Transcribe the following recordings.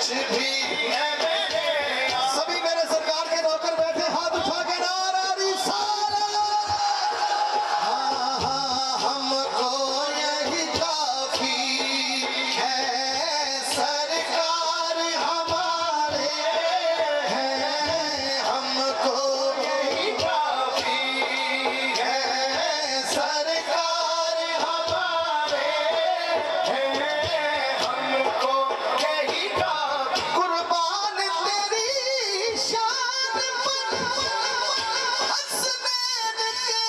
کچھ بھی ہے میرے آقا. سبھی میرے سرکار کے نوکر بیٹھے ہاتھ اٹھا کے نعرہ رسالت. ہم کو یہی کافی ہے سرکار ہمارے ہیں. ہم کو یہی کافی ہے سرکار ہمارے ہیں. ہم کو یہی کافی. قربان تیری شان پر حسنین کے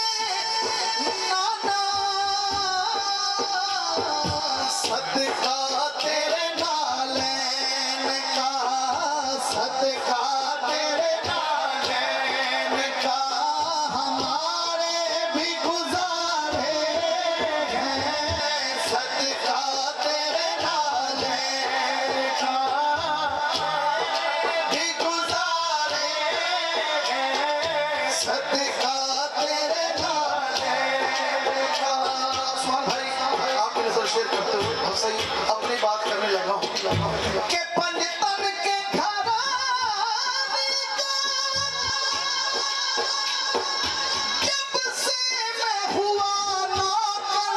نانا. صدقہ تیرے نالین کا. صدقہ تیرے نالین کا. ہمارے بھی گزارے ہیں. صدقہ تیرے نالین کا بھی گزارے ہیں. صدقہ تیرے نالین کا. سبحان بھائی آپ کی نظر شیئر کرتے ہوئے بہت صحیح اپنی بات کرنے لگا ہوں کہ پنجتن کے گھرانے کا جب سے میں ہوا نوکر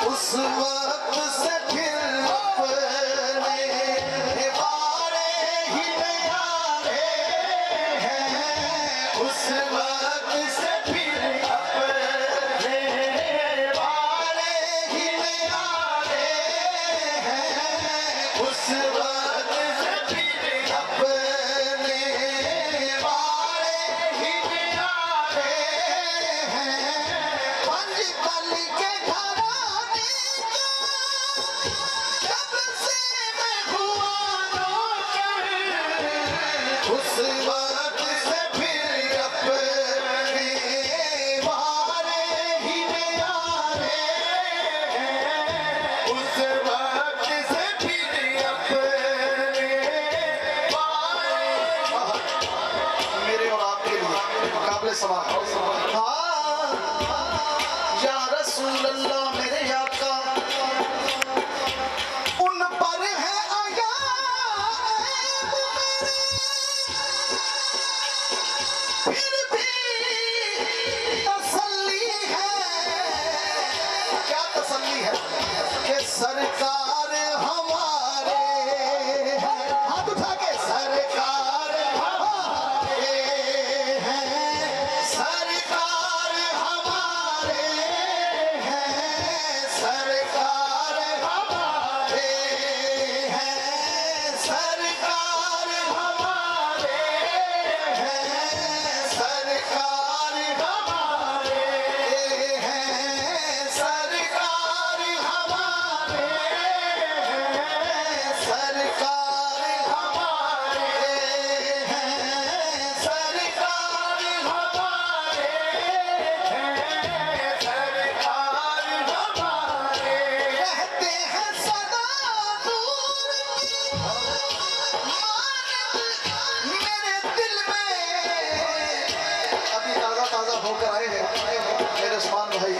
اس وقت سے پھر اپنے بارے ہی نیارے ہیں. اس وقت سے پھر اپنے بارے ہی نیارے ہیں. اس وقت سے پھر اپنے بارے ہی نیارے ہیں. پنجتن کے گھرانے کا جب سے میں ہوا نوکر اس وقت سے پھر اپنے بارے ہی نیارے ہیں. اس وقت سے پھر اپنے بارے. میرے اور آپ کے لیے قابل سماعت. یا رسول اللہ میرے آقا ان پر ہے آیا پھر بھی تسلی ہے. کیا تسلی ہے کہ سرکار ہمارے ہیں. ہاتھ اٹھا کے سرکار ہمارے ہیں. سرکار ہمارے ہیں. سرکار ہمارے ہیں. سرکار ہمارے ہیں. سرکار ہمارے ہیں. سرکار ہمارے ہیں. سرکار ہمارے ہیں. سرکار ہمارے ہیں. سرکار ہمارے رہتے ہیں سدا نور کی مانند میرے دل میں. ابھی تازہ ہو کر آئے ہیں میرے عثمان بھائی.